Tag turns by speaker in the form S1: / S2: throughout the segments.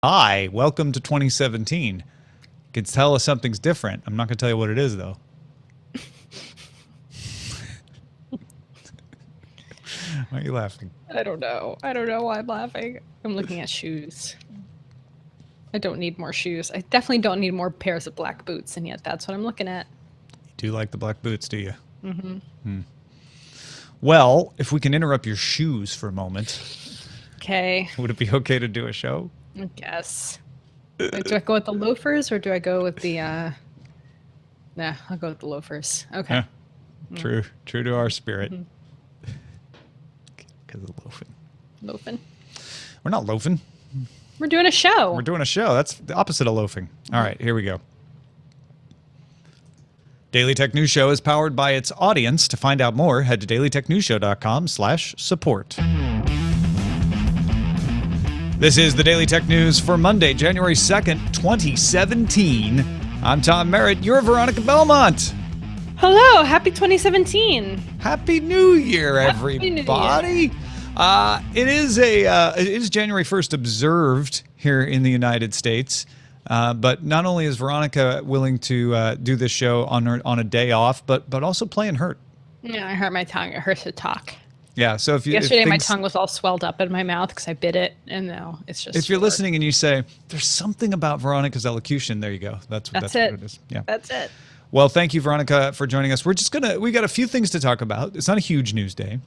S1: Hi, welcome to 2017. You can tell us something's different. I'm not going to tell you what it is, though. Why are you laughing?
S2: I don't know. I don't know why I'm laughing. I'm looking at shoes. I don't need more shoes. I definitely don't need more pairs of black boots, and yet that's what I'm looking at.
S1: You do like the black boots, do you?
S2: Mm-hmm.
S1: Well, if we can interrupt your shoes for a moment.
S2: Okay.
S1: Would it be okay to do a show?
S2: I guess. Wait, do I go with the loafers or do I go with the, Nah, I'll go with the loafers. Okay.
S1: Yeah. True to our spirit. Because of loafing.
S2: Loafing?
S1: We're not loafing.
S2: We're doing a show.
S1: We're doing a show. That's the opposite of loafing. All right, here we go. Daily Tech News Show is powered by its audience. To find out more, head to dailytechnewsshow.com/support. This is the Daily Tech News for Monday, January 2nd, 2017. I'm Tom Merritt. You're Veronica Belmont.
S2: Hello. Happy 2017.
S1: Happy New Year, everybody. It is January 1st observed here in the United States. But not only is Veronica willing to do this show on a day off, but also playing hurt.
S2: Yeah, I hurt my tongue. It hurts to talk.
S1: Yeah, so
S2: Yesterday my tongue was all swelled up in my mouth because I bit it, and now it's just.
S1: If you're listening and you say there's something about Veronica's elocution, there you go. That's
S2: it.
S1: What it is. Yeah,
S2: that's it.
S1: Well, thank you, Veronica, for joining us. We got a few things to talk about. It's not a huge news day,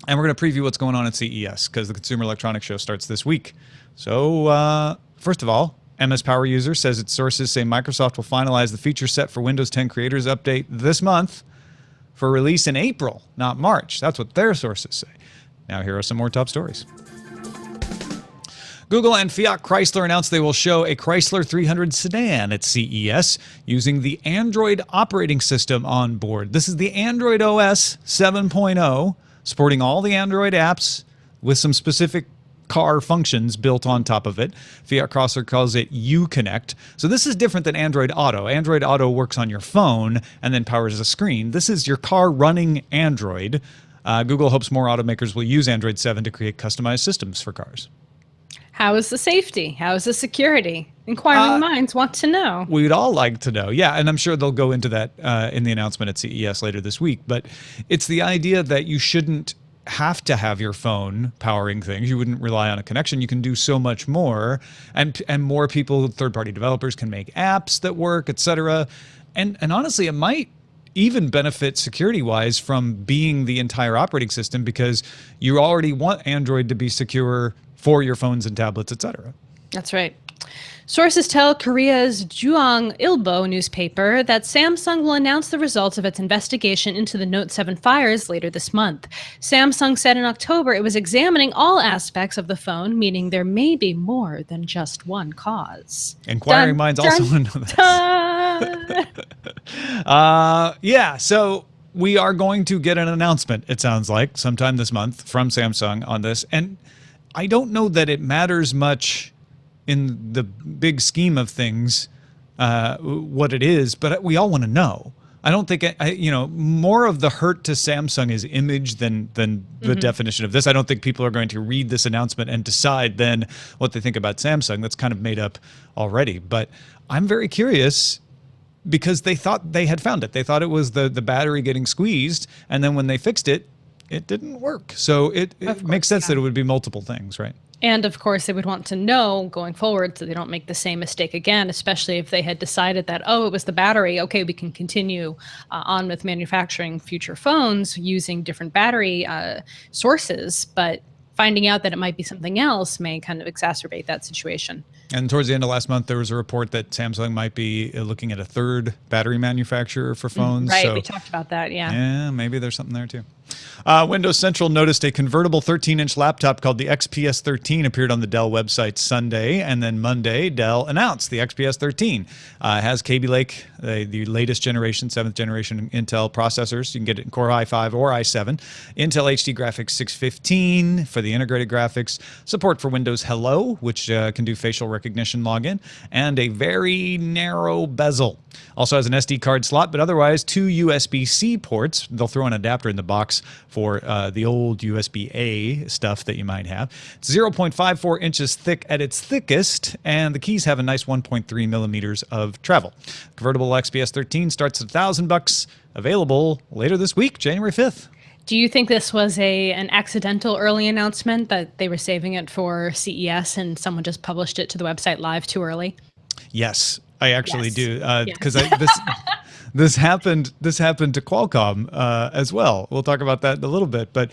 S1: and we're going to preview what's going on at CES because the Consumer Electronics Show starts this week. So first of all, MS Power User says its sources say Microsoft will finalize the feature set for Windows 10 Creators Update this month for release in April, not March. That's what their sources say. Now here are some more top stories. Google and Fiat Chrysler announced they will show a Chrysler 300 sedan at CES using the Android operating system on board. This is the Android OS 7.0, supporting all the Android apps with some specific car functions built on top of it. Fiat Chrysler calls it Uconnect. So this is different than Android Auto. Android Auto works on your phone and then powers a screen. This is your car running Android. Google hopes more automakers will use Android 7 to create customized systems for cars.
S2: How is the safety? How is the security? Inquiring minds want to know.
S1: We'd all like to know. Yeah, and I'm sure they'll go into that in the announcement at CES later this week. But it's the idea that you shouldn't have to have your phone powering things. You wouldn't rely on a connection. You can do so much more, and more people, third-party developers, can make apps that work, etc. And honestly, it might even benefit security-wise from being the entire operating system because you already want Android to be secure for your phones and tablets, etc.
S2: That's right. Sources tell Korea's Juang Ilbo newspaper that Samsung will announce the results of its investigation into the Note 7 fires later this month. Samsung said in October it was examining all aspects of the phone, meaning there may be more than just one cause.
S1: Inquiring minds also want to know this. Yeah, so we are going to get an announcement, it sounds like, sometime this month from Samsung on this. And I don't know that it matters much in the big scheme of things, what it is, but we all want to know. I don't think, more of the hurt to Samsung is image than the definition of this. I don't think people are going to read this announcement and decide then what they think about Samsung. That's kind of made up already. But I'm very curious because they thought they had found it. They thought it was the battery getting squeezed, and then when they fixed it, it didn't work. So it makes sense that it would be multiple things, right?
S2: And of course, they would want to know going forward so they don't make the same mistake again, especially if they had decided that, oh, it was the battery. Okay, we can continue on with manufacturing future phones using different battery sources. But finding out that it might be something else may kind of exacerbate that situation.
S1: And towards the end of last month, there was a report that Samsung might be looking at a third battery manufacturer for phones.
S2: Right,
S1: so,
S2: we talked about that, yeah.
S1: Yeah, maybe there's something there too. Windows Central noticed a convertible 13-inch laptop called the XPS 13 appeared on the Dell website Sunday, and then Monday, Dell announced the XPS 13. It has Kaby Lake, the latest generation, 7th generation Intel processors. You can get it in Core i5 or i7. Intel HD Graphics 615 for the integrated graphics. Support for Windows Hello, which can do facial recognition login, and a very narrow bezel. Also has an SD card slot, but otherwise 2 USB-C ports. They'll throw an adapter in the box ports for the old USB-A stuff that you might have. It's 0.54 inches thick at its thickest, and the keys have a nice 1.3 millimeters of travel. Convertible XPS 13 starts at $1,000, available later this week, January 5th.
S2: Do you think this was an accidental early announcement that they were saving it for CES and someone just published it to the website live too early?
S1: Yes, I actually do, because
S2: Yes.
S1: this happened to Qualcomm as well. We'll talk about that in a little bit, but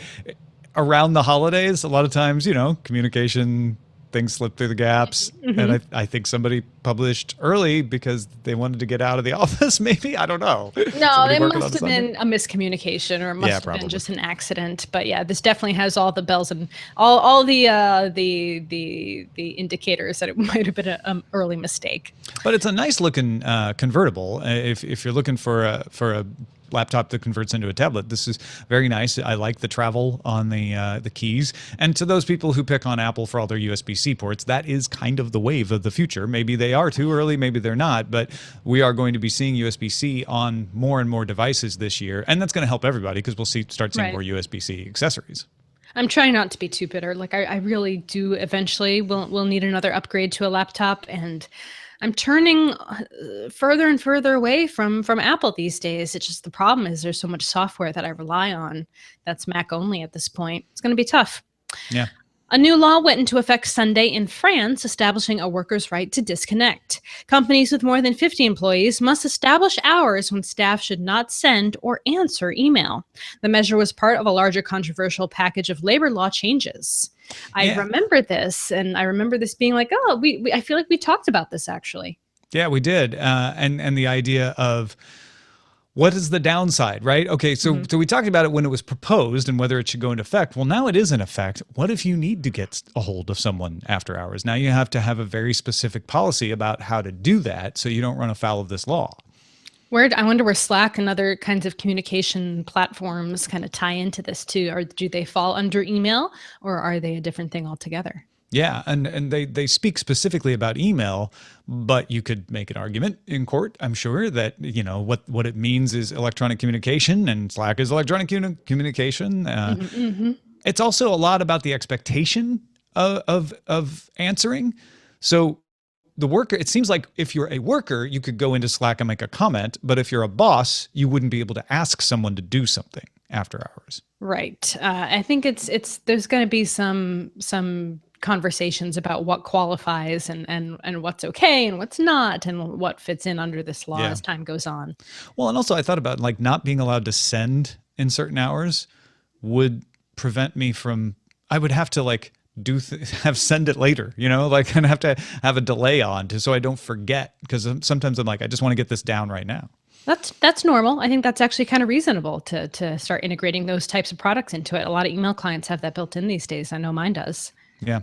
S1: around the holidays, a lot of times, communication things slip through the gaps, and I think somebody published early because they wanted to get out of the office. Maybe, I don't know.
S2: No, it must have been a miscommunication, or it must have
S1: probably
S2: been just an accident. But yeah, this definitely has all the bells and all the indicators that it might have been an early mistake.
S1: But it's a nice looking convertible. If you're looking for a laptop that converts into a tablet, this is very nice. I like the travel on the keys. And to those people who pick on Apple for all their USB-C ports, that is kind of the wave of the future. Maybe they are too early, maybe they're not, but we are going to be seeing USB-C on more and more devices this year, and that's going to help everybody because we'll start seeing more USB-C accessories.
S2: I'm trying not to be too bitter. Like I really do eventually will need another upgrade to a laptop, and I'm turning further and further away from Apple these days. It's just the problem is there's so much software that I rely on that's Mac only at this point. It's going to be tough.
S1: Yeah.
S2: A new law went into effect Sunday in France, establishing a worker's right to disconnect. Companies with more than 50 employees must establish hours when staff should not send or answer email. The measure was part of a larger controversial package of labor law changes. I remember this, and I remember this being like, oh, I feel like we talked about this actually.
S1: Yeah, we did. And the idea of what is the downside, right? Okay, so we talked about it when it was proposed and whether it should go into effect. Well, now it is in effect. What if you need to get a hold of someone after hours? Now you have to have a very specific policy about how to do that so you don't run afoul of this law.
S2: I wonder where Slack and other kinds of communication platforms kind of tie into this too. Or do they fall under email, or are they a different thing altogether?
S1: Yeah, and they speak specifically about email, but you could make an argument in court, I'm sure, that what it means is electronic communication, and Slack is electronic communication. It's also a lot about the expectation of answering. So the worker, it seems like if you're a worker, you could go into Slack and make a comment, but if you're a boss, you wouldn't be able to ask someone to do something after hours.
S2: Right. I think there's going to be some conversations about what qualifies and what's okay and what's not, and what fits in under this law as time goes on.
S1: Well, and also I thought about like not being allowed to send in certain hours would prevent me from, I would have to like have send it later, like and have to have a delay on so I don't forget, because sometimes I'm like, I just want to get this down right now.
S2: That's normal. I think that's actually kind of reasonable to start integrating those types of products into it. A lot of email clients have that built in these days. I know mine does.
S1: Yeah.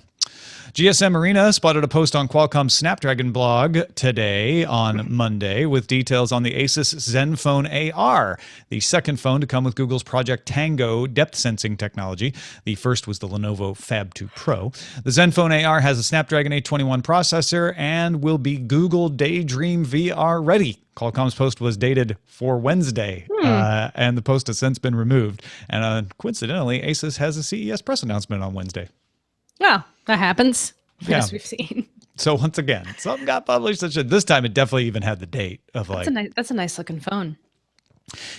S1: GSM Arena spotted a post on Qualcomm's Snapdragon blog today on Monday with details on the Asus Zenfone AR, the second phone to come with Google's Project Tango depth sensing technology. The first was the Lenovo Fab 2 Pro. The Zenfone AR has a Snapdragon 821 processor and will be Google Daydream VR ready. Qualcomm's post was dated for Wednesday, and the post has since been removed. And coincidentally, Asus has a CES press announcement on Wednesday.
S2: Yeah, that happens, as we've seen.
S1: So once again, something got published. This time it definitely even had the date of
S2: that's a nice looking phone.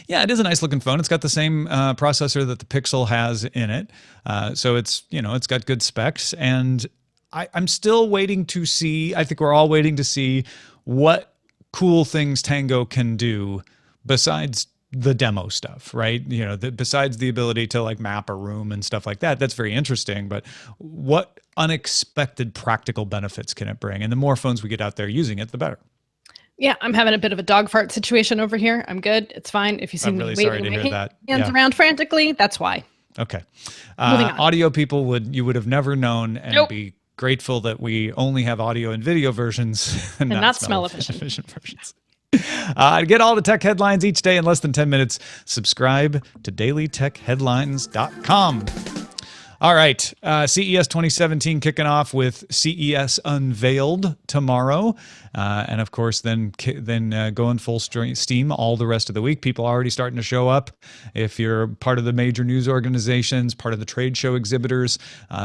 S1: Yeah, it is a nice looking phone. It's got the same processor that the Pixel has in it. So it's got good specs. And I'm still waiting to see, I think we're all waiting to see what cool things Tango can do besides the demo stuff, right? Besides the ability to like map a room and stuff like that, that's very interesting. But what unexpected practical benefits can it bring? And the more phones we get out there using it, the better.
S2: Yeah, I'm having a bit of a dog fart situation over here. I'm good. It's fine. If you see me waving my hands around frantically, that's why.
S1: Okay. Audio people you would have never known and be grateful that we only have audio and video versions and not smell-o-vision versions. To get all the tech headlines each day in less than 10 minutes, subscribe to dailytechheadlines.com. All right. CES 2017 kicking off with CES Unveiled tomorrow. And of course, then going full steam all the rest of the week. People are already starting to show up. If you're part of the major news organizations, part of the trade show exhibitors,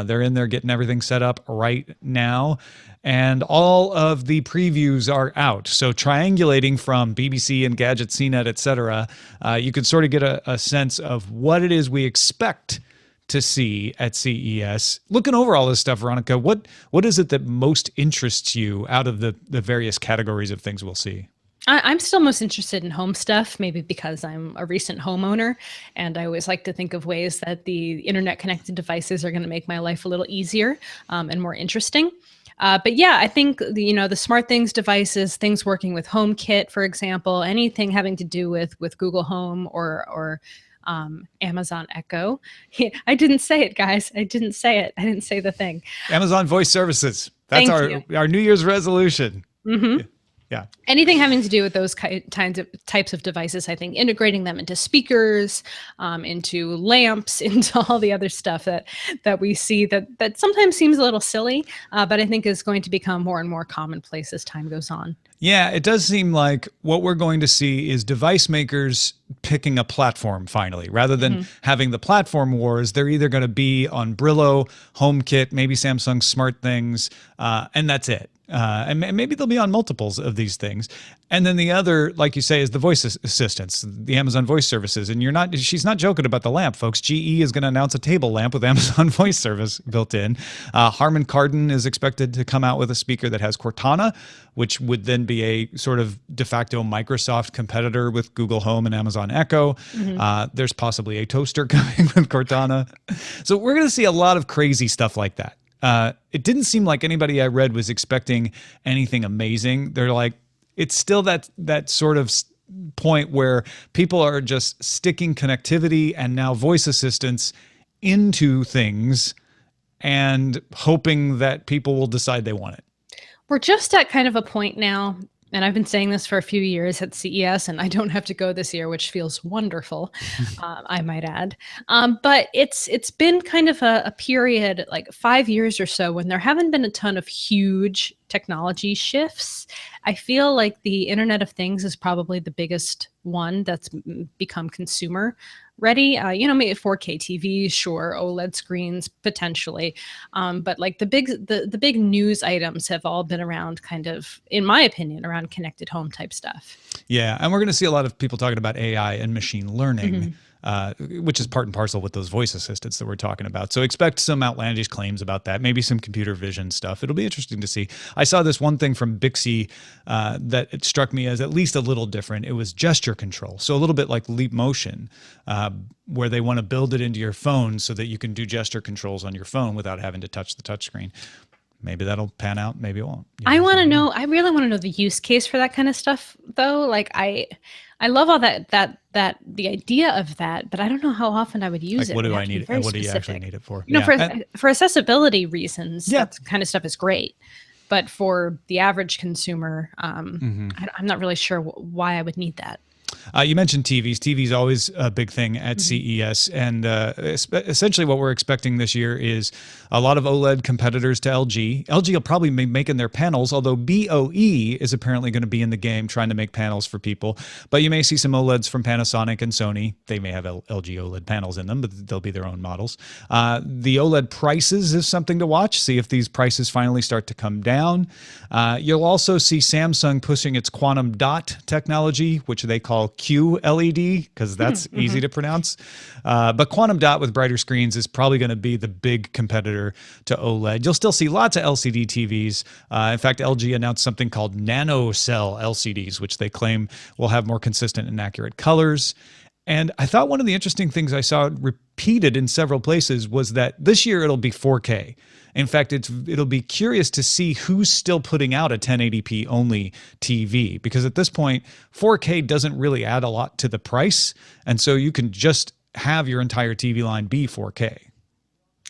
S1: they're in there getting everything set up right now. And all of the previews are out. So triangulating from BBC and Gadget, CNET, et cetera, you can sort of get a sense of what it is we expect to see at CES. Looking over all this stuff, Veronica, what is it that most interests you out of the various categories of things we'll see?
S2: I'm still most interested in home stuff, maybe because I'm a recent homeowner, and I always like to think of ways that the internet-connected devices are going to make my life a little easier and more interesting. But yeah, I think the smart things devices, things working with HomeKit, for example, anything having to do with Google Home or Amazon Echo. I didn't say it, guys. I didn't say it. I didn't say the thing.
S1: Amazon Voice Services. That's our New Year's resolution.
S2: Mm-hmm.
S1: Yeah.
S2: Anything having to do with those types of devices, I think integrating them into speakers, into lamps, into all the other stuff that we see that sometimes seems a little silly, but I think is going to become more and more commonplace as time goes on.
S1: Yeah, it does seem like what we're going to see is device makers picking a platform finally. Rather than having the platform wars, they're either going to be on Brillo, HomeKit, maybe Samsung SmartThings, and that's it. And maybe they'll be on multiples of these things. And then the other, like you say, is the voice assistants, the Amazon Voice Services. And she's not joking about the lamp, folks. GE is going to announce a table lamp with Amazon Voice Service built in. Harman Kardon is expected to come out with a speaker that has Cortana, which would then be a sort of de facto Microsoft competitor with Google Home and Amazon Echo. There's possibly a toaster coming with Cortana. So we're going to see a lot of crazy stuff like that. It didn't seem like anybody I read was expecting anything amazing. They're like, it's still that sort of point where people are just sticking connectivity and now voice assistants into things and hoping that people will decide they want it.
S2: We're just at kind of a point now, and I've been saying this for a few years at CES, and I don't have to go this year, which feels wonderful, I might add. But it's been kind of a period, like 5 years or so, when there haven't been a ton of huge technology shifts. I feel like the Internet of Things is probably the biggest one that's become consumer ready. Maybe 4K TVs, sure, OLED screens potentially, but like the big news items have all been around, kind of, in my opinion, around connected home type stuff.
S1: Yeah, and we're going to see a lot of people talking about AI and machine learning. Which is part and parcel with those voice assistants that we're talking about. So expect some outlandish claims about that, maybe some computer vision stuff. It'll be interesting to see. I saw this one thing from Bixby that it struck me as at least a little different. It was gesture control. So a little bit like Leap Motion, where they want to build it into your phone so that you can do gesture controls on your phone without having to touch the touchscreen. Maybe that'll pan out. Maybe it won't.
S2: I really want to know the use case for that kind of stuff, though. Like I love all that the idea of that, but I don't know how often I would use it.
S1: What do I need it? And what do you actually need it for?
S2: For accessibility reasons, that kind of stuff is great. But for the average consumer, I'm not really sure why I would need that.
S1: You mentioned TVs. TV's always a big thing at CES, and essentially what we're expecting this year is a lot of OLED competitors to LG. LG will probably be making their panels, although BOE is apparently going to be in the game trying to make panels for people. But you may see some OLEDs from Panasonic and Sony. They may have LG OLED panels in them, but they'll be their own models. The OLED prices is something to watch. See if these prices finally start to come down. You'll also see Samsung pushing its quantum dot technology, which they call QLED, because that's easy to pronounce. But quantum dot with brighter screens is probably going to be the big competitor to OLED. You'll still see lots of LCD TVs. In fact, LG announced something called nano cell LCDs, which they claim will have more consistent and accurate colors. And I thought one of the interesting things I saw repeated in several places was that this year it'll be 4K. In fact, it'll be curious to see who's still putting out a 1080p only TV, because at this point, 4K doesn't really add a lot to the price. And so you can just have your entire TV line be 4K.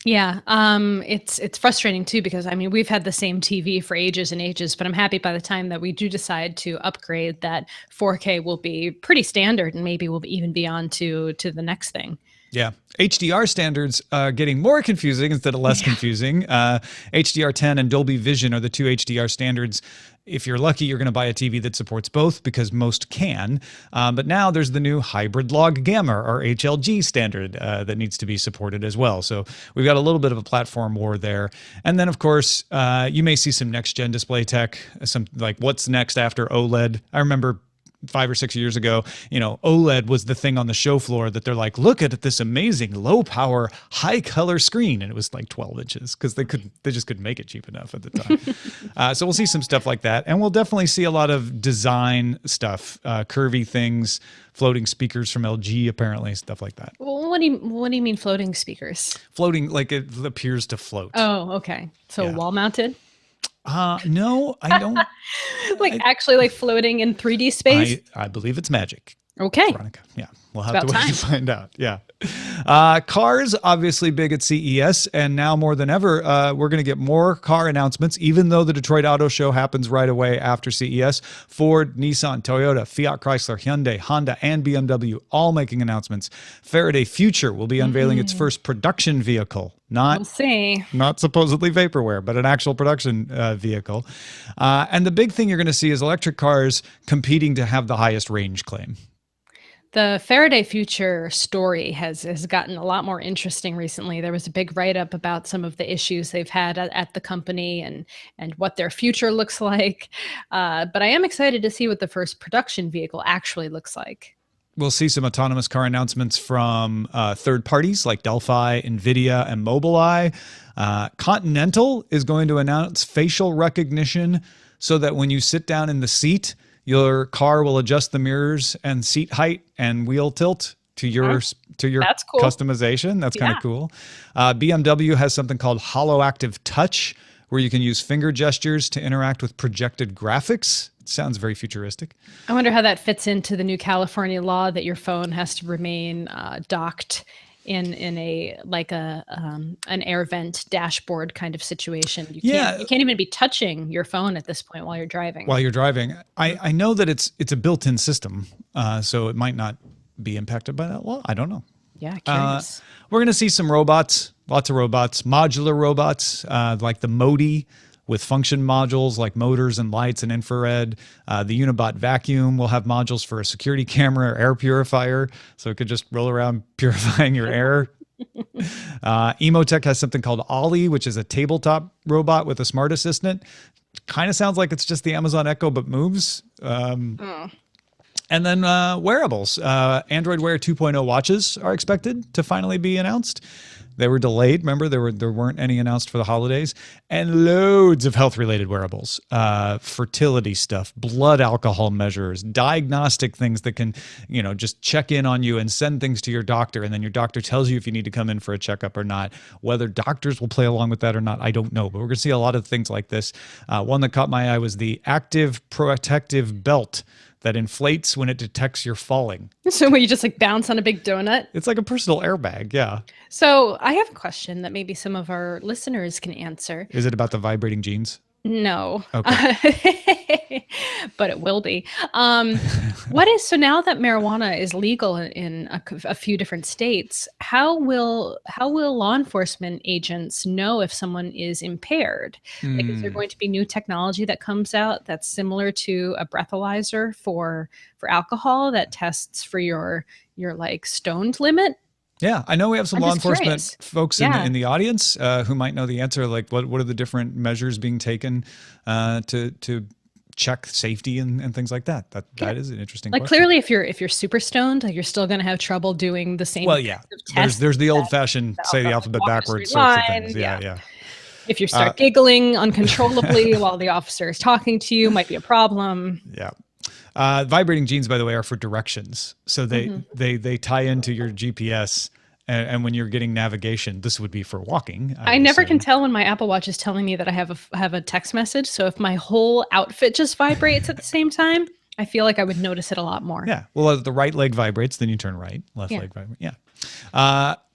S2: Yeah, it's frustrating too, because I mean, we've had the same TV for ages and ages, but I'm happy by the time that we do decide to upgrade that 4K will be pretty standard, and maybe we'll even be on to the next thing.
S1: Yeah. HDR standards are getting more confusing instead of less confusing. HDR10 and Dolby Vision are the two HDR standards. If you're lucky, you're going to buy a TV that supports both because most can. But now there's the new hybrid log gamma or HLG standard that needs to be supported as well. So we've got a little bit of a platform war there. And then, of course, you may see some next gen display tech, some like what's next after OLED. I remember 5 or 6 years ago, OLED was the thing on the show floor that they're like, look at this amazing low power, high color screen. And it was like 12 inches because they just couldn't make it cheap enough at the time. So we'll see some stuff like that. And we'll definitely see a lot of design stuff, curvy things, floating speakers from LG, apparently, stuff like that.
S2: Well, what do you mean floating speakers?
S1: Floating, like it appears to float.
S2: Oh, okay. So
S1: Yeah.
S2: wall mounted?
S1: No, I don't.
S2: Actually like floating in 3D space?
S1: I believe it's magic.
S2: Okay.
S1: Veronica. Yeah. We'll have to
S2: About
S1: wait
S2: time.
S1: to find out. Yeah. Cars, obviously big at CES. And now more than ever, we're going to get more car announcements, even though the Detroit Auto Show happens right away after CES. Ford, Nissan, Toyota, Fiat Chrysler, Hyundai, Honda, and BMW all making announcements. Faraday Future will be unveiling its first production vehicle.
S2: We'll see.
S1: Not supposedly vaporware, but an actual production vehicle. And the big thing you're going to see is electric cars competing to have the highest range claim.
S2: The Faraday Future story has gotten a lot more interesting recently. There was a big write-up about some of the issues they've had at the company and what their future looks like. But I am excited to see what the first production vehicle actually looks like.
S1: We'll see some autonomous car announcements from third parties like Delphi, NVIDIA, and Mobileye. Continental is going to announce facial recognition so that when you sit down in the seat, your car will adjust the mirrors and seat height and wheel tilt to your
S2: That's cool.
S1: customization. That's kind of cool. BMW has something called HoloActive Touch, where you can use finger gestures to interact with projected graphics. It sounds very futuristic.
S2: I wonder how that fits into the new California law that your phone has to remain docked in an air vent dashboard kind of situation. You can't even be touching your phone at this point while you're driving.
S1: I know that it's a built-in system, so it might not be impacted by that law. I don't know.
S2: Yeah, curious.
S1: We're going to see some robots, lots of robots, modular robots like the Modi with function modules like motors and lights and infrared. The Unibot vacuum will have modules for a security camera or air purifier, so it could just roll around purifying your air. Emotech has something called Ollie, which is a tabletop robot with a smart assistant. Kind of sounds like it's just the Amazon Echo, but moves. And then wearables. Android Wear 2.0 watches are expected to finally be announced. They were delayed. Remember, there weren't any announced for the holidays. And loads of health-related wearables, fertility stuff, blood alcohol measures, diagnostic things that can, just check in on you and send things to your doctor. And then your doctor tells you if you need to come in for a checkup or not. Whether doctors will play along with that or not, I don't know. But we're going to see a lot of things like this. One that caught my eye was the Active Protective Belt that inflates when it detects you're falling.
S2: So when you just bounce on a big donut?
S1: It's like a personal airbag, yeah.
S2: So I have a question that maybe some of our listeners can answer.
S1: Is it about the vibrating jeans?
S2: No.
S1: Okay.
S2: But it will be. So now that marijuana is legal in a few different states, how will law enforcement agents know if someone is impaired? Is there going to be new technology that comes out that's similar to a breathalyzer for alcohol that tests for your stoned limit?
S1: Yeah, I know we have some law enforcement folks in the audience who might know the answer. Like, what are the different measures being taken to check safety and things like that? That is an interesting question.
S2: Clearly, if you're super stoned, you're still going to have trouble doing the same.
S1: Well, yeah. There's the old-fashioned say the alphabet backwards sorts of things. Yeah.
S2: If you start giggling uncontrollably while the officer is talking to you, might be a problem.
S1: Yeah. Vibrating jeans, by the way, are for directions. So they tie into your GPS. And when you're getting navigation, this would be for walking.
S2: I never can tell when my Apple Watch is telling me that I have a text message. So if my whole outfit just vibrates at the same time, I feel like I would notice it a lot more.
S1: Yeah. Well, as the right leg vibrates, then you turn right. Left
S2: Yeah.
S1: leg vibrates. Yeah.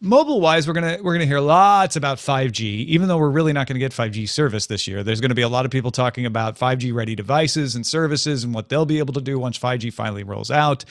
S1: Mobile wise, we're gonna hear lots about 5G, even though we're really not going to get 5G service this year. There's going to be a lot of people talking about 5G ready devices and services and what they'll be able to do once 5G finally rolls out.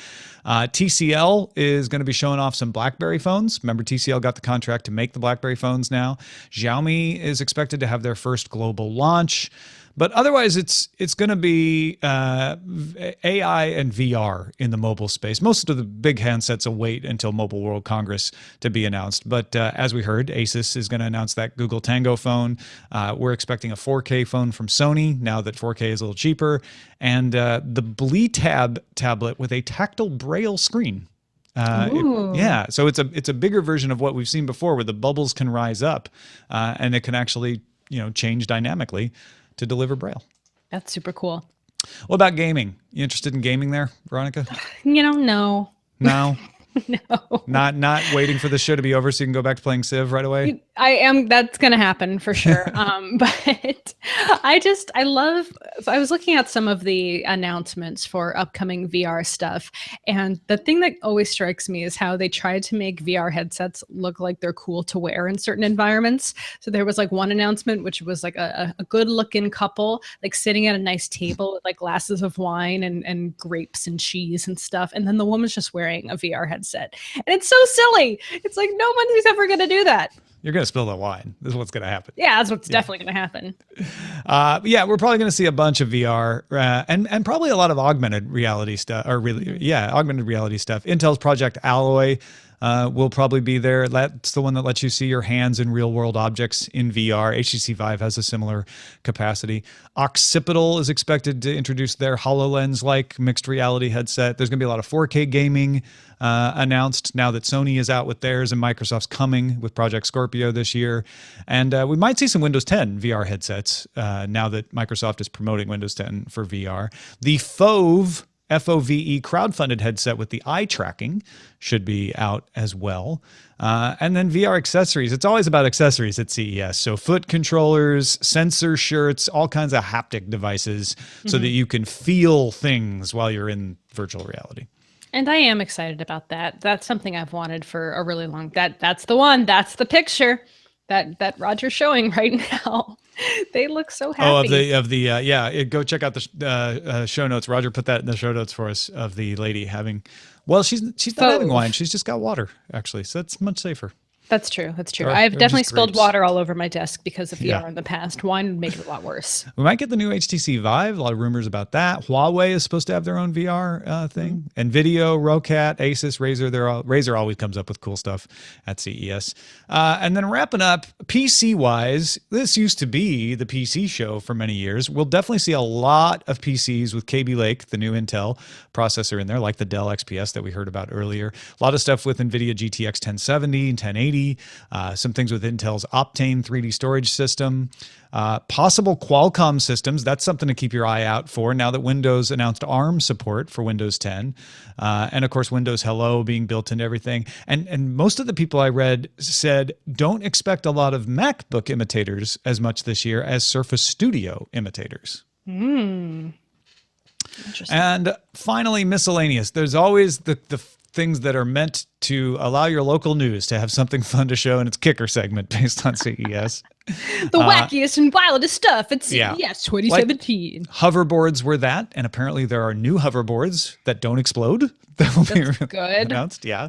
S1: TCL is going to be showing off some BlackBerry phones. Remember, TCL got the contract to make the BlackBerry phones now. Xiaomi is expected to have their first global launch. But otherwise, it's going to be AI and VR in the mobile space. Most of the big handsets will wait until Mobile World Congress to be announced. But as we heard, Asus is going to announce that Google Tango phone. We're expecting a 4K phone from Sony now that 4K is a little cheaper. And the BleTab tablet with a tactile braille screen. Yeah, so it's a bigger version of what we've seen before, where the bubbles can rise up and it can actually change dynamically to deliver braille.
S2: That's super cool.
S1: What about gaming? You interested in gaming there, Veronica?
S2: No.
S1: No.
S2: No.
S1: Not waiting for the show to be over so you can go back to playing Civ right away?
S2: I am. That's going to happen for sure. But I was looking at some of the announcements for upcoming VR stuff. And the thing that always strikes me is how they tried to make VR headsets look like they're cool to wear in certain environments. So there was like one announcement, which was like a good looking couple, like sitting at a nice table with like glasses of wine and grapes and cheese and stuff. And then the woman's just wearing a VR headset. And it's so silly. It's like no one is ever going to do that.
S1: You're going to spill the wine. This is what's going to happen.
S2: Yeah, that's what's definitely going to happen.
S1: Yeah, we're probably going to see a bunch of VR and probably a lot of augmented reality stuff. Augmented reality stuff. Intel's Project Alloy will probably be there. That's the one that lets you see your hands in real-world objects in VR. HTC Vive has a similar capacity. Occipital is expected to introduce their HoloLens-like mixed reality headset. There's going to be a lot of 4K gaming announced now that Sony is out with theirs and Microsoft's coming with Project Scorpio this year. And we might see some Windows 10 VR headsets now that Microsoft is promoting Windows 10 for VR. The FOVE FOVE crowdfunded headset with the eye tracking should be out as well. And then VR accessories. It's always about accessories at CES. So foot controllers, sensor shirts, all kinds of haptic devices so that you can feel things while you're in virtual reality.
S2: And I am excited about that. That's something I've wanted for a really long. That's the one. That's the picture that Roger's showing right now. They look so happy.
S1: Go check out the show notes. Roger put that in the show notes for us of the lady having. Well, she's not having wine. She's just got water actually, so that's much safer.
S2: That's true. That's true. I've definitely spilled water all over my desk because of VR in the past. Wine would make it a lot worse.
S1: We might get the new HTC Vive. A lot of rumors about that. Huawei is supposed to have their own VR thing. NVIDIA, Rocat, Asus, Razer. Razer always comes up with cool stuff at CES. And then wrapping up, PC-wise, this used to be the PC show for many years. We'll definitely see a lot of PCs with Kaby Lake, the new Intel processor in there, like the Dell XPS that we heard about earlier. A lot of stuff with NVIDIA GTX 1070 and 1080. Some things with Intel's Optane 3D storage system, possible Qualcomm systems. That's something to keep your eye out for now that Windows announced ARM support for Windows 10. And of course, Windows Hello being built into everything. And most of the people I read said, don't expect a lot of MacBook imitators as much this year as Surface Studio imitators.
S2: Interesting.
S1: And finally, miscellaneous. There's always the things that are meant to allow your local news to have something fun to show in its kicker segment based on CES.
S2: The wackiest and wildest stuff at CES 2017.
S1: Like hoverboards were that, and apparently there are new hoverboards that don't explode. That will be
S2: good.
S1: Announced. Yeah.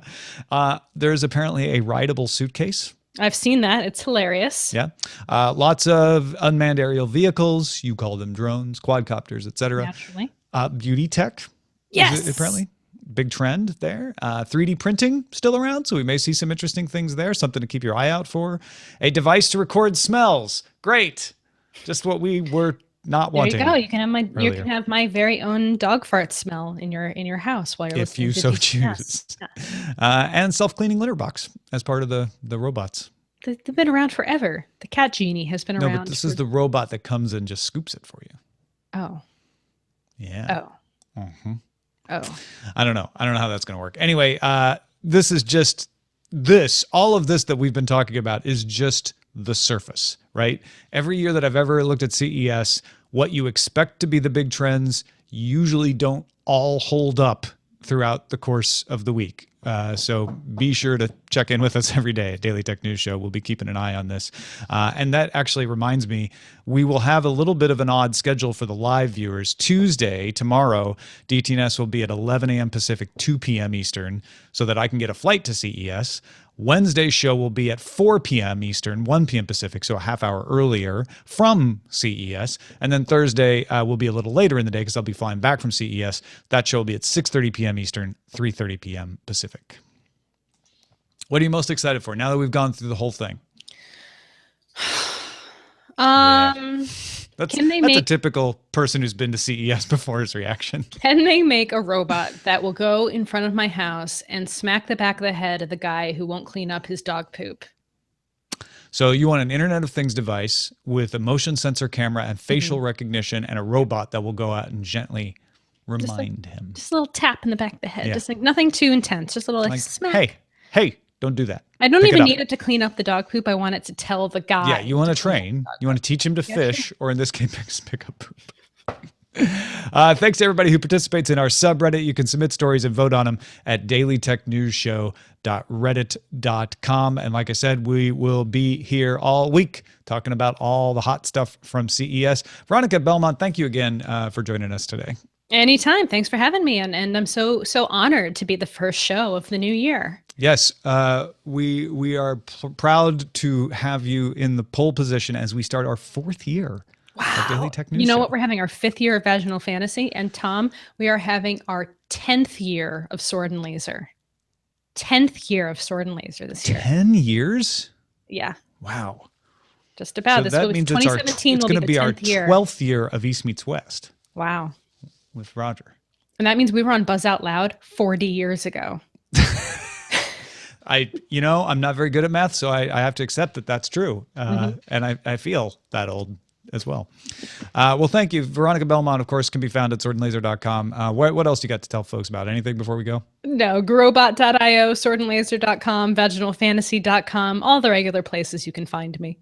S1: There's apparently a rideable suitcase.
S2: I've seen that. It's hilarious.
S1: Yeah. Lots of unmanned aerial vehicles. You call them drones, quadcopters, etc.
S2: Naturally.
S1: Beauty tech.
S2: Yes.
S1: Apparently. Big trend there. 3D printing still around, so we may see some interesting things there. Something to keep your eye out for. A device to record smells. Great. Just what we were not wanting.
S2: There you go. You can have my very own dog fart smell in your house while you're
S1: if you so choose. And self-cleaning litter box as part of the robots.
S2: They've been around forever. The cat genie has been around.
S1: No, but this is the robot that comes and just scoops it for you.
S2: Oh.
S1: Yeah.
S2: Oh.
S1: Mm-hmm.
S2: Oh.
S1: I don't know how that's going to work. Anyway, this is just all of this that we've been talking about is just the surface, right? Every year that I've ever looked at CES, what you expect to be the big trends usually don't all hold up throughout the course of the week. So be sure to check in with us every day at Daily Tech News Show. We'll be keeping an eye on this. And that actually reminds me, we will have a little bit of an odd schedule for the live viewers. Tuesday, tomorrow, DTNS will be at 11 a.m. Pacific, 2 p.m. Eastern, so that I can get a flight to CES. Wednesday's show will be at 4 p.m. Eastern, 1 p.m. Pacific, so a half hour earlier from CES. And then Thursday will be a little later in the day because I'll be flying back from CES. That show will be at 6:30 p.m. Eastern, 3:30 p.m. Pacific. What are you most excited for now that we've gone through the whole thing? That's a typical person who's been to CES before's reaction.
S2: Can they make a robot that will go in front of my house and smack the back of the head of the guy who won't clean up his dog poop?
S1: So you want an Internet of Things device with a motion sensor camera and facial recognition and a robot that will go out and gently remind him.
S2: Just a little tap in the back of the head. Yeah. Just like nothing too intense. Just a little like smack.
S1: Hey, don't do that.
S2: I don't even need it to clean up the dog poop. I want it to tell the guy.
S1: Yeah, you want to train. You want to teach him to fish, or in this case, pick up poop. Thanks to everybody who participates in our subreddit. You can submit stories and vote on them at dailytechnewsshow.reddit.com. And like I said, we will be here all week talking about all the hot stuff from CES. Veronica Belmont, thank you again for joining us today. Anytime. Thanks for having me. And I'm so honored to be the first show of the new year. Yes, we are proud to have you in the pole position as we start our 4th year. Wow. Daily Tech News Show. What? We're having our 5th year of Vaginal Fantasy. And Tom, we are having our 10th year of Sword and Laser. 10th year of Sword and Laser this year. 10 years? Yeah. Wow. Just about. So this that means 2017 it's going to be our 12th year of East Meets West. Wow. With Roger. And that means we were on Buzz Out Loud 40 years ago. I'm not very good at math, so I have to accept that that's true. And I feel that old as well. Well, thank you. Veronica Belmont, of course, can be found at swordandlaser.com. What else you got to tell folks about? Anything before we go? No, growbot.io, swordandlaser.com, vaginalfantasy.com, all the regular places you can find me.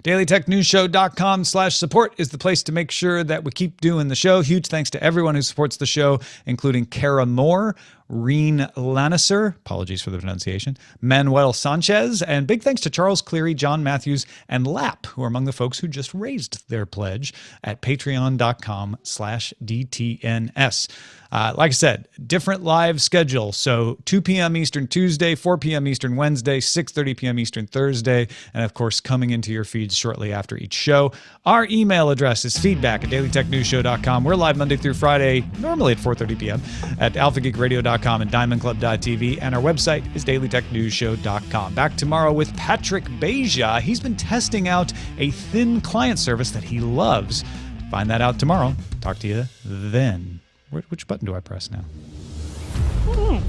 S1: DailyTechNewsShow.com/support is the place to make sure that we keep doing the show. Huge thanks to everyone who supports the show, including Kara Moore, Reen Lannister, apologies for the pronunciation, Manuel Sanchez, and big thanks to Charles Cleary, John Matthews, and Lap, who are among the folks who just raised their pledge at patreon.com/DTNS. Like I said, different live schedule. So 2 p.m. Eastern Tuesday, 4 p.m. Eastern Wednesday, 6:30 p.m. Eastern Thursday, and of course, coming into your feeds shortly after each show. Our email address is feedback@dailytechnewsshow.com. We're live Monday through Friday, normally at 4:30 p.m. at alphageekradio.com and diamondclub.tv, and our website is dailytechnewsshow.com. Back tomorrow with Patrick Beja. He's been testing out a thin client service that he loves. Find that out tomorrow. Talk to you then. Which button do I press now?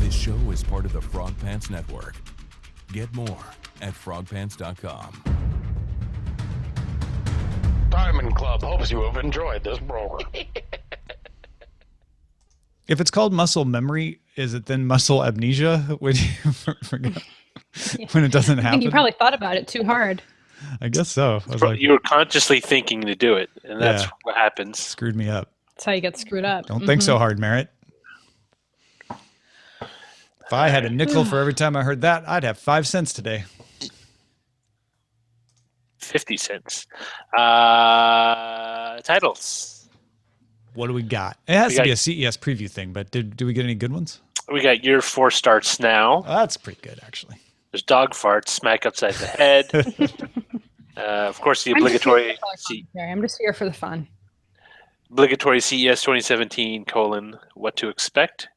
S3: This show is part of the Frog Pants Network. Get more at frogpants.com.
S4: Diamond Club hopes you have enjoyed this program.
S1: If it's called muscle memory, is it then muscle amnesia when you forget when it doesn't happen? I think you probably thought about it too hard. I guess so.
S5: You were consciously thinking to do it, and that's what happens.
S1: Screwed me up.
S2: That's how you get screwed up.
S1: Don't think so hard, Merritt. If I had a nickel for every time I heard that, I'd have 5 cents today.
S5: 50 cents. Titles.
S1: What do we got? It has to be a CES preview thing, but do we get any good ones?
S5: We got Year 4 Starts Now.
S1: Oh, that's pretty good, actually.
S5: There's Dog Farts, Smack Upside the Head. Of course, the obligatory...
S2: I'm just here for the fun.
S5: Obligatory CES 2017, what to expect.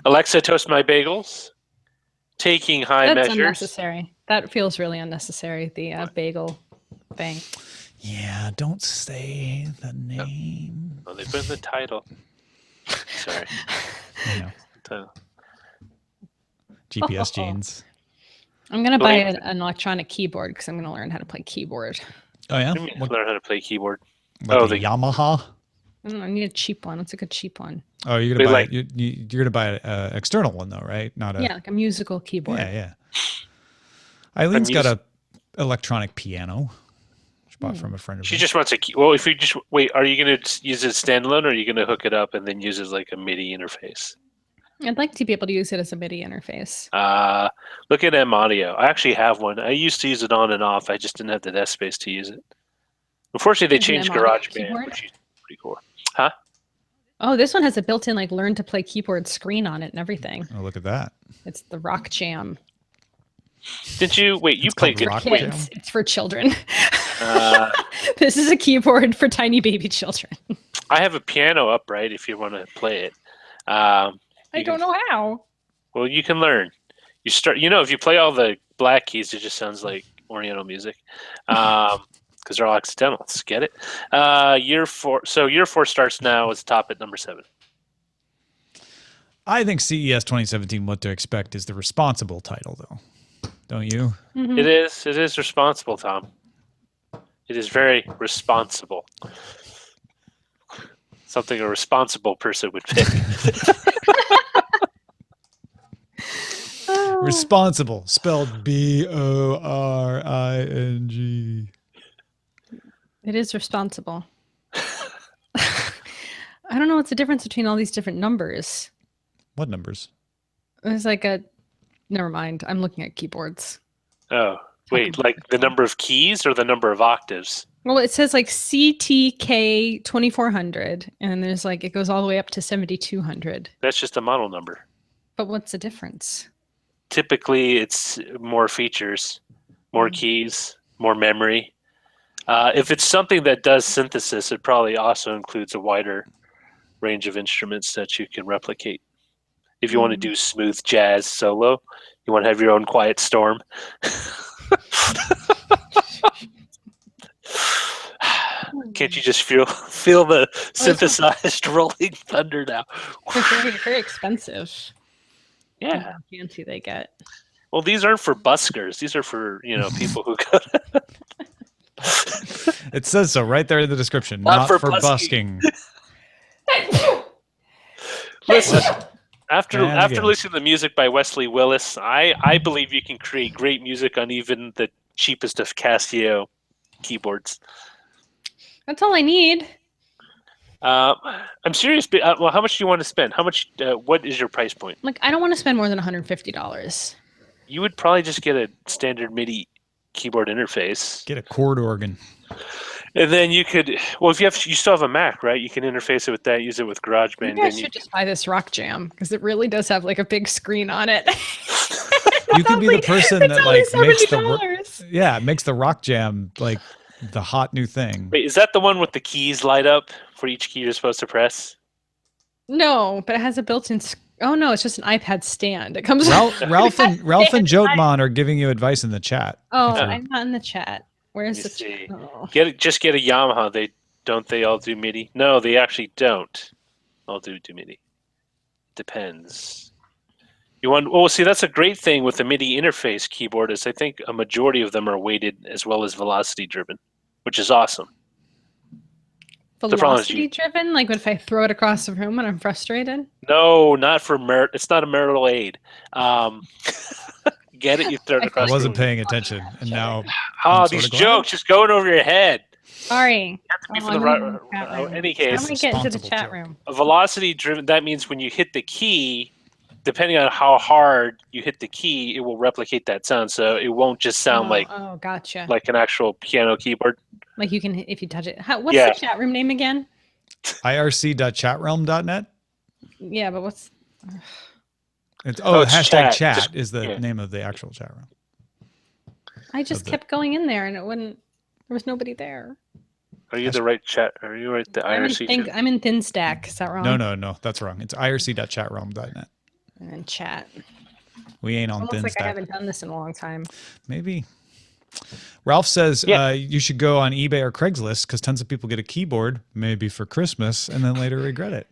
S5: Alexa, toast my bagels. Taking high measures. That's
S2: unnecessary. That feels really unnecessary, the bagel thing.
S1: Yeah, don't say the name.
S5: Oh, they put in the title. Sorry.
S1: Title. GPS jeans.
S2: I'm going to buy an electronic keyboard because I'm going to learn how to play keyboard.
S1: Oh, yeah?
S5: Learn how to play keyboard.
S1: The Yamaha?
S2: I need a cheap one. What's a good cheap one?
S1: Oh, you're gonna buy you're gonna buy an external one though, right? Not a
S2: like a musical keyboard.
S1: Yeah. Eileen's got a electronic piano. Should bought from a friend of
S5: She
S1: hers.
S5: just wants a key. Well, if you just wait, are you going to use it standalone, or are you going to hook it up and then use it as like a MIDI interface?
S2: I'd like to be able to use it as a MIDI interface.
S5: Look at M Audio. I actually have one. I used to use it on and off. I just didn't have the desk space to use it. Unfortunately, they
S2: Is an
S5: changed
S2: M Audio
S5: GarageBand,
S2: keyboard?
S5: which is pretty cool. Huh?
S2: Oh, this one has a built-in like learn to play keyboard screen on it and everything.
S1: Oh, look at that.
S2: It's the Rock Jam.
S5: Did you wait? You
S1: It's
S5: played
S1: called
S5: good.
S1: Rock
S5: Wait,
S1: Jam?
S2: Kids. It's for children.
S5: uh,
S2: This is a keyboard for tiny baby children.
S5: I have a piano upright if you want to play it.
S2: I
S5: You
S2: don't
S5: can-
S2: know how.
S5: Well, you can learn. You start. If you play all the black keys, it just sounds like Oriental music, because they're all accidentals. Get it? Year 4. So year 4 starts now. It's top at number 7.
S1: I think CES 2017, What to Expect, is the responsible title, though. Don't you?
S2: Mhm.
S5: It is. It is responsible, Tom. It is very responsible. Something a responsible person would pick.
S1: Responsible, spelled B-O-R-I-N-G.
S2: It is responsible. I don't know what's the difference between all these different numbers.
S1: What numbers?
S2: There's like a. Never mind. I'm looking at keyboards.
S5: Oh, wait, like the number of keys or the number of octaves?
S2: Well, it says like CTK 2400, and then there's like it goes all the way up to 7200.
S5: That's just a model number.
S2: But what's the difference?
S5: Typically, it's more features, more keys, more memory. If it's something that does synthesis, it probably also includes a wider range of instruments that you can replicate. If you want to do smooth jazz solo, you want to have your own quiet storm. Can't you just feel the synthesized rolling thunder now?
S2: They're very, very expensive.
S5: Yeah.
S2: How fancy they get.
S5: Well, these aren't for buskers. These are for people who go.
S1: It says so right there in the description.
S5: Not
S1: Not,
S5: for
S1: for
S5: busking.
S1: busking.
S5: Listen, after
S1: And again.
S5: listening to the music by Wesley Willis, I believe you can create great music on even the cheapest of Casio keyboards.
S2: That's all I need.
S5: I'm serious. But, well, how much do you want to spend? How much? What is your price point?
S2: Like, I don't want to spend more than $150.
S5: You would probably just get a standard MIDI keyboard interface,
S1: Get a chord organ.
S5: and then you could. Well, you still have a Mac, right? You can interface it with that. Use it with GarageBand.
S2: Maybe I
S5: Then you
S2: should just buy this Rock Jam because it really does have like a big screen on it.
S1: You could be the person
S2: It's
S1: that
S2: only
S1: like makes the
S2: $70.
S1: makes the Rock Jam like the hot new thing.
S5: Wait, is that the one with the keys light up for each key you're supposed to press?
S2: No, but it has a built-in. Oh no, it's just an iPad stand. It comes.
S1: Ralph and Jotemon are giving you advice in the chat.
S2: Oh,
S1: If you're-
S2: I'm not in the chat. Where's
S5: Let
S2: the
S5: me see.
S2: chat? Oh.
S5: Just get a Yamaha. They all do MIDI? No, they actually don't. All do MIDI. Depends. See, that's a great thing with the MIDI interface keyboard is I think a majority of them are weighted as well as velocity driven, which is awesome. problem is
S2: Velocity driven? Like if I throw it across the room when I'm frustrated?
S5: No, not for Merritt. It's not a marital aid. Get it? You throw it
S1: I
S5: across.
S1: wasn't
S5: the room.
S1: paying attention, and now
S5: Oh,
S1: I'm
S5: these
S1: sorta glad.
S5: jokes just going over your head.
S2: Sorry.
S5: You have to be
S2: Oh,
S5: from the
S2: I'm in
S5: right.
S2: the chat room.
S5: Any
S2: How
S5: case,
S2: am I getting to the
S1: responsible
S2: chat
S1: joke.
S2: room?
S5: a velocity driven. That means when you hit the key, depending on how hard you hit the key, it will replicate that sound. So it won't just sound
S2: Oh, gotcha.
S5: like an actual piano keyboard.
S2: Like you can, if you touch it. What's
S5: Yeah.
S2: the chat room name again?
S1: irc.chatrealm.net.
S2: Yeah, but what's.
S1: It's
S5: it's
S1: hashtag
S5: chat.
S1: chat
S5: Just-
S1: is the
S5: yeah.
S1: name of the actual chat room.
S2: I just kept going in there and it wouldn't. There was nobody there.
S5: Are you the right chat? Are you right? The IRC.
S2: I'm in Thin Stack. Is that wrong?
S1: No, that's wrong. It's irc.chatrealm.net.
S2: And chat.
S1: We ain't on
S2: Almost
S1: thin
S2: like I
S1: stack.
S2: haven't done this in a long time.
S1: Maybe. Ralph says
S5: Yeah.
S1: you should go on eBay or Craigslist because tons of people get a keyboard, maybe for Christmas, and then later regret it.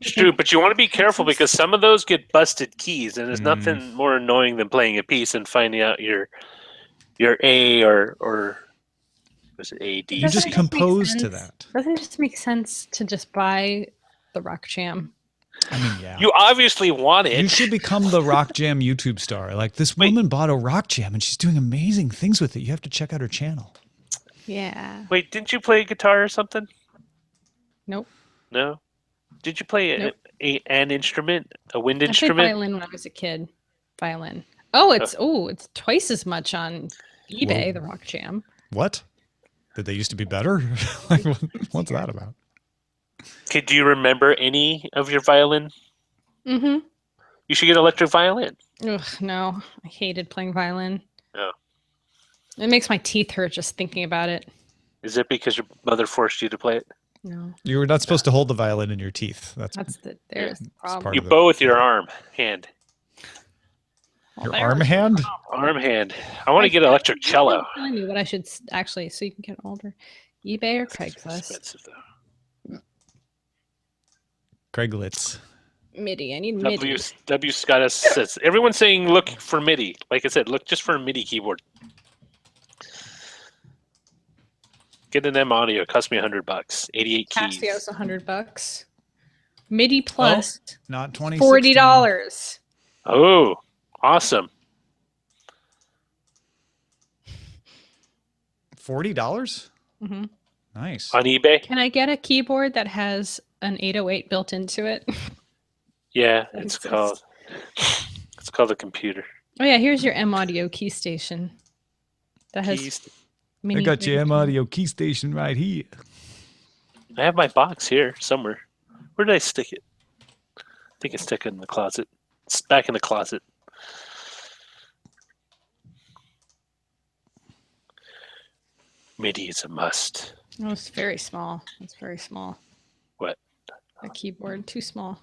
S5: It's true, but you want to be careful because some of those get busted keys, and there's nothing more annoying than playing a piece and finding out your A or was it AD?
S1: You
S2: Doesn't
S1: just
S2: it make
S1: compose to
S2: sense?
S1: that.
S2: Doesn't it just make sense to just buy the Rock Jam?
S1: I mean, yeah.
S5: You obviously want it.
S1: You should become the Rock Jam YouTube star. Like this woman bought a Rock Jam and she's doing amazing things with it. You have to check out her channel.
S2: Yeah.
S5: Wait, didn't you play guitar or something?
S2: Nope.
S5: No. Did you play
S2: Nope.
S5: an instrument, a wind
S2: I played
S5: instrument?
S2: violin when I was a kid. Violin. It's twice as much on eBay,
S1: Whoa.
S2: the Rock Jam.
S1: What? Did they used to be better? Like, what's that about?
S5: Okay, do you remember any of your violin?
S2: Mm-hmm.
S5: You should get electric violin.
S2: Ugh, no. I hated playing violin.
S5: Oh.
S2: It makes my teeth hurt just thinking about it.
S5: Is it because your mother forced you to play it?
S2: No.
S1: You were not supposed to hold the violin in your teeth. There's
S2: There's the
S1: it's
S2: problem.
S1: part
S5: You
S1: of the-
S5: bow with your hand.
S1: your
S2: There's
S1: arm
S2: the
S1: hand.
S5: Arm hand. I want to get electric cello.
S2: Telling me what I should actually, so you can get older. eBay or Craigslist?
S5: Expensive though.
S1: Craiglitz.
S2: MIDI. I need MIDI.
S5: W Scott says everyone's saying look for MIDI. Like I said, look just for a MIDI keyboard. Get an M audio. It cost me $100. 88 keys.
S2: Casio's $100. MIDI plus
S1: Not 20.
S2: $40.
S5: Oh, awesome.
S1: $40.
S2: Mm-hmm.
S1: Nice.
S5: On eBay?
S2: Can I get a keyboard that has an 808 built into it?
S5: Yeah,
S2: That
S5: it's
S2: exists.
S5: called a computer.
S2: Oh yeah, here's your M Audio key station. That has
S5: Keys.
S1: I
S2: mini
S1: got your M
S2: control.
S1: audio key station right here.
S5: I have my box here somewhere. Where did I stick it? I think I stuck it in the closet. It's back in the closet. MIDI is a must.
S2: Oh, it's very small. It's very small.
S5: What?
S2: A keyboard, too small.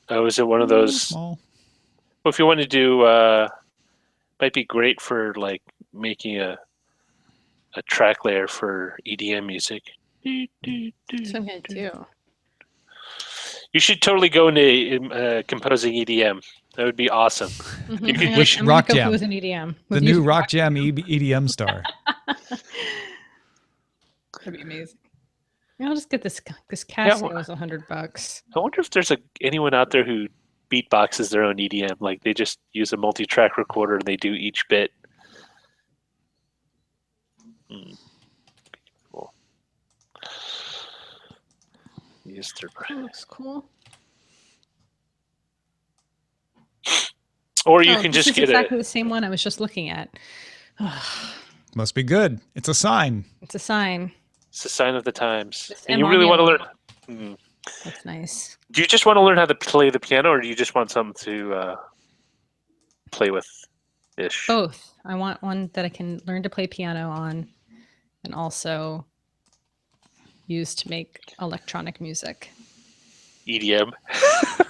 S5: Oh, is it one of those?
S1: Small.
S5: Well, if you want to do, might be great for like making a track layer for EDM music.
S2: That's what I'm gonna do.
S5: You should totally go into composing EDM. That would be awesome.
S2: Mhm.
S5: You could
S2: I'm
S1: wish
S2: gonna
S1: Rock
S2: go
S1: Jam.
S2: with an EDM.
S1: The
S2: with
S1: new
S2: using
S1: Rock Jam EDM star.
S2: That'd be amazing. Yeah, I'll just get this Casio
S5: well-
S2: is $100.
S5: I wonder if there's anyone out there who beatboxes their own EDM. Like they just use a multi-track recorder and they do each bit. Cool. Use their...
S2: That looks cool.
S5: Or you
S2: Oh,
S5: can
S2: this
S5: just
S2: is
S5: get
S2: exactly the same one I was just looking at.
S1: Must be good. It's a sign.
S2: It's a sign.
S5: It's a sign of the times.
S2: This
S5: And you really want to
S2: M-audio.
S5: learn.
S2: That's nice.
S5: Do you just want to learn how to play the piano, or do you just want something to play with? Ish.
S2: Both. I want one that I can learn to play piano on and also use to make electronic music.
S5: EDM.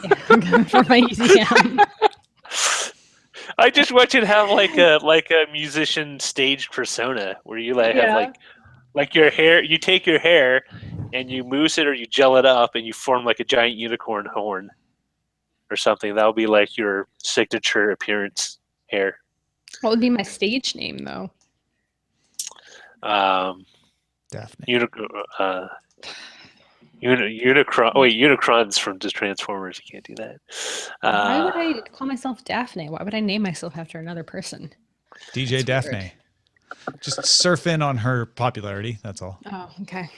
S2: Yeah, I'm going for my EDM.
S5: I just want you to have like a musician stage persona where you have
S2: Yeah.
S5: like your hair. You take your hair and you mousse it or you gel it up and you form like a giant unicorn horn or something. That would be like your signature appearance hair.
S2: What would be my stage name, though?
S1: Daphne.
S5: Unicron. Oh wait, Unicron's from the Transformers. You can't do that.
S2: Why would I call myself Daphne? Why would I name myself after another person?
S1: DJ Daphne. Just surf in on her popularity. That's all.
S2: Oh, okay.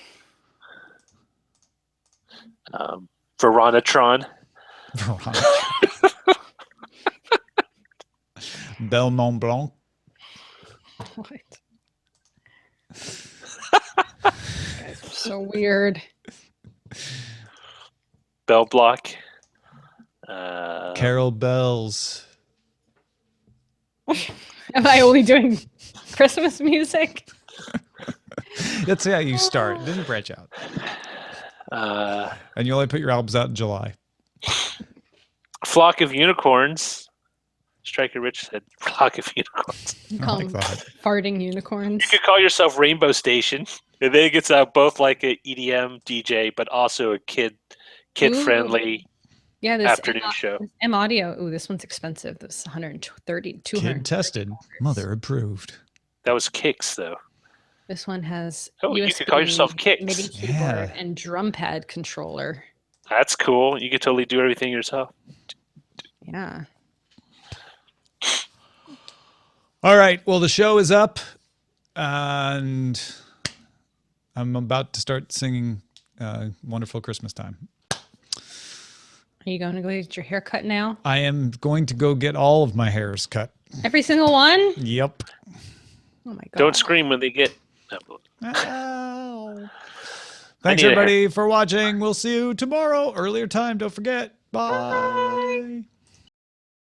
S5: Veronatron.
S1: Veronica. Belmont Blanc.
S2: What? Guys are so weird.
S5: Bell Block.
S1: Carol Bells.
S2: Am I only doing Christmas music?
S1: That's how you start. Then you branch out. And you only put your albums out in July.
S5: Flock of Unicorns. Striker Rich said flock of unicorns.
S2: You
S1: I
S2: call
S1: like
S2: them
S1: that.
S2: farting unicorns.
S5: You could call yourself Rainbow Station. And then it gets out both like a EDM DJ, but also a kid-friendly
S2: Yeah, this
S5: afternoon show.
S2: This M Audio. Ooh, this one's expensive. This is 130, 200.
S1: Kid tested. Mother approved.
S5: That was Kicks, though.
S2: This one has
S5: Oh, you could call yourself Kicks.
S2: MIDI keyboard
S1: Yeah.
S2: and drum pad controller.
S5: That's cool. You could totally do everything yourself.
S2: Yeah.
S1: All right. Well, the show is up. And I'm about to start singing Wonderful Christmas Time.
S2: Are you going to go get your hair cut now?
S1: I am going to go get all of my hairs cut.
S2: Every single one?
S1: Yep.
S2: Oh my god.
S5: Don't scream when they get.
S1: Ow. Thanks,
S5: need a
S1: everybody, for watching. We'll see you tomorrow. Earlier time, don't forget. Bye.